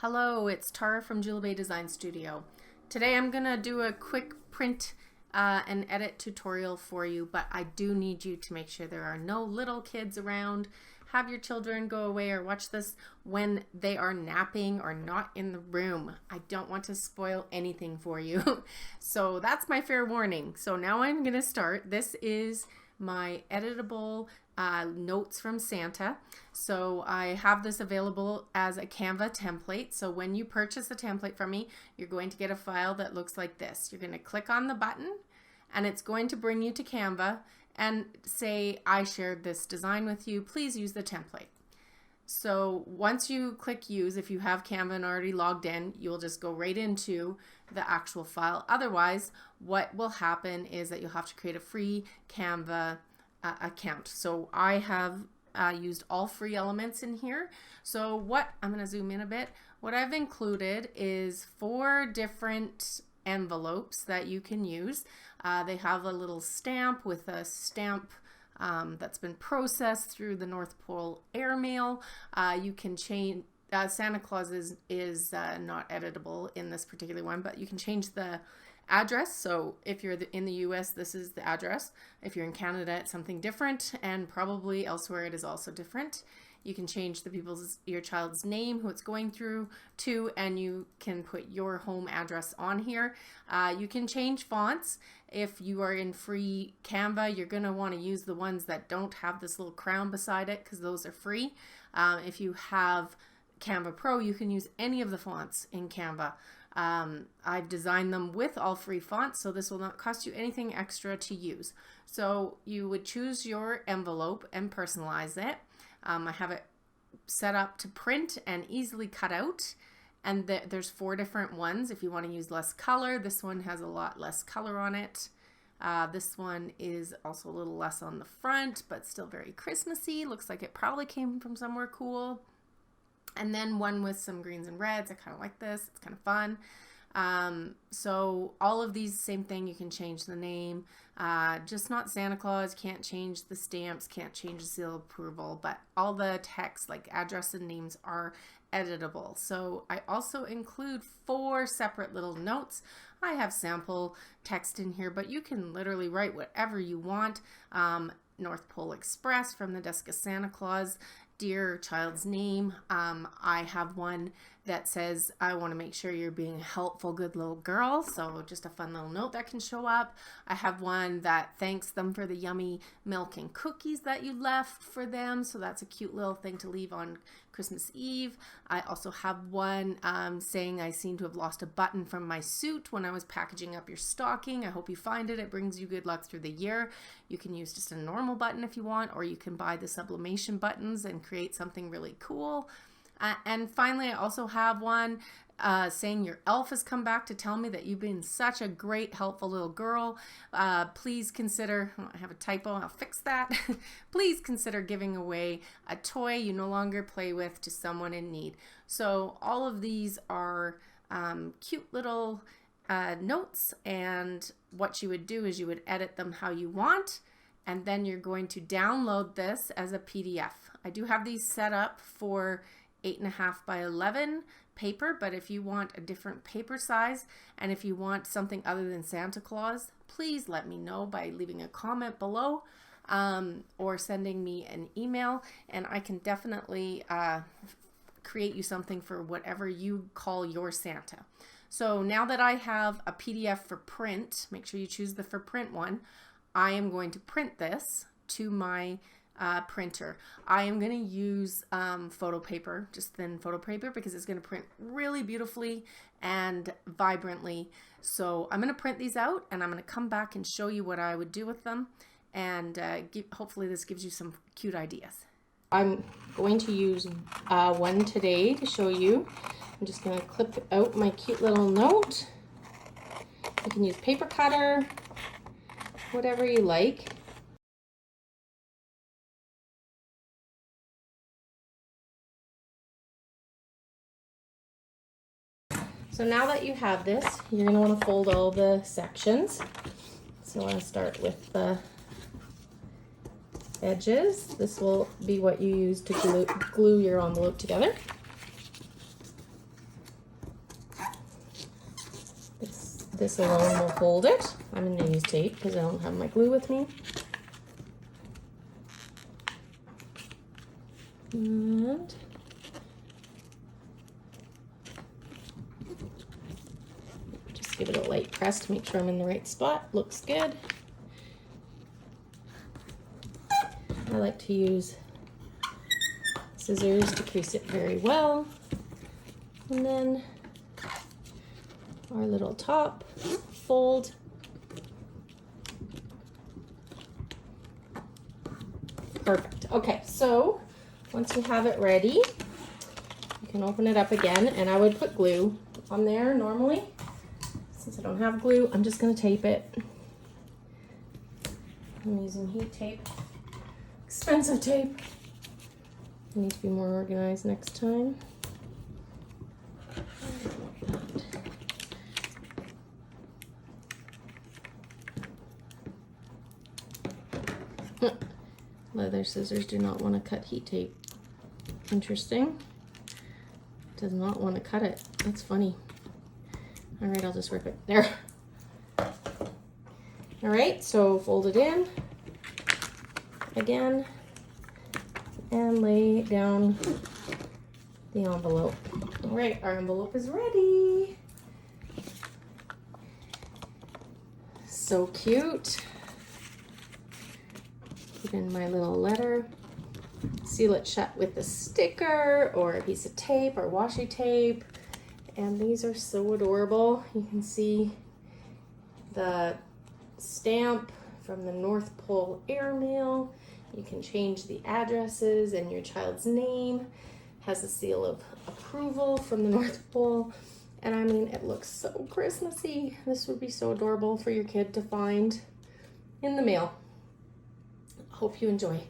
Hello, it's Tara from Jula Design Studio. Today I'm gonna do a quick print and edit tutorial for you, but I do need you to make sure there are no little kids around. Have your children go away or watch this when they are napping or not in the room. I don't want to spoil anything for you. So that's my fair warning. So now I'm gonna start. This is my editable notes from Santa. So I have this available as a Canva template. So when you purchase a template from me, you're going to get a file that looks like this. You're going to click on the button and it's going to bring you to Canva and say, I shared this design with you, please use the template. So once you click use, if you have Canva and already logged in, you'll just go right into the actual file. Otherwise, what will happen is that you'll have to create a free Canva account. So I have used all free elements in here. So what I'm going to zoom in a bit. What I've included is 4 different envelopes that you can use. They have a little stamp with a stamp that's been processed through the North Pole airmail. You can change Santa Claus is not editable in this particular one, but you can change the address. So if you're in the US, this is the address. If you're in Canada, it's something different, and probably elsewhere it is also different. You can change your child's name, who it's going through to, and you can put your home address on here. You can change fonts. If you are in free Canva, you're going to want to use the ones that don't have this little crown beside it, because those are free. If you have Canva Pro, you can use any of the fonts in Canva. I've designed them with all free fonts, so this will not cost you anything extra to use. So you would choose your envelope and personalize it. I have it set up to print and easily cut out, and there's 4 different ones. If you want to use less color, this one has a lot less color on it. This one is also a little less on the front, but still very Christmassy. Looks like it probably came from somewhere cool. And then one with some greens and reds. I kind of like this. It's kind of fun. So all of these, same thing. You can change the name. Just not Santa Claus. Can't change the stamps. Can't change the seal of approval. But all the text, like address and names, are editable. So I also include 4 separate little notes. I have sample text in here, but you can literally write whatever you want. North Pole Express, from the desk of Santa Claus. Dear child's name. I have one that says, I want to make sure you're being a helpful, good little girl. So just a fun little note that can show up. I have one that thanks them for the yummy milk and cookies that you left for them. So that's a cute little thing to leave on Christmas Eve. I also have one saying, I seem to have lost a button from my suit when I was packaging up your stocking. I hope you find it. It brings you good luck through the year. You can use just a normal button if you want, or you can buy the sublimation buttons and create something really cool. And finally, I also have one saying your elf has come back to tell me that you've been such a great, helpful little girl. Please consider, I have a typo, I'll fix that. Please consider giving away a toy you no longer play with to someone in need. So all of these are cute little notes, and what you would do is you would edit them how you want, and then you're going to download this as a PDF. I do have these set up for 8.5 by 11 paper, but if you want a different paper size, and if you want something other than Santa Claus, please let me know by leaving a comment below or sending me an email, and I can definitely create you something for whatever you call your Santa. So now that I have a PDF for print, make sure you choose the for print one. I am going to print this to my printer. I am going to use photo paper, just thin photo paper, because it's going to print really beautifully and vibrantly. So I'm going to print these out, and I'm going to come back and show you what I would do with them, and hopefully this gives you some cute ideas. I'm going to use one today to show you. I'm just going to clip out my cute little note. You can use paper cutter, whatever you like. So now that you have this, you're going to want to fold all the sections. So I want to start with the edges. This will be what you use to glue your envelope together. this alone will hold it. I'm going to use tape because I don't have my glue with me. And just give it a light press to make sure I'm in the right spot. Looks good. I like to use scissors to crease it very well. And then our little top fold. Perfect. Okay, so once you have it ready, you can open it up again, and I would put glue on there normally. Since I don't have glue, I'm just going to tape it. I'm using heat tape. Expensive tape. I need to be more organized next time. Leather scissors do not want to cut heat tape. Interesting. Does not want to cut it. That's funny. All right, I'll just rip it. There. All right, so fold it in again and lay down the envelope. All right, our envelope is ready. So cute. Put in my little letter. Seal it shut with a sticker or a piece of tape or washi tape. And these are so adorable. You can see the stamp from the North Pole Airmail. You can change the addresses and your child's name. Has a seal of approval from the North Pole. And I mean, it looks so Christmassy. This would be so adorable for your kid to find in the mail. Hope you enjoy.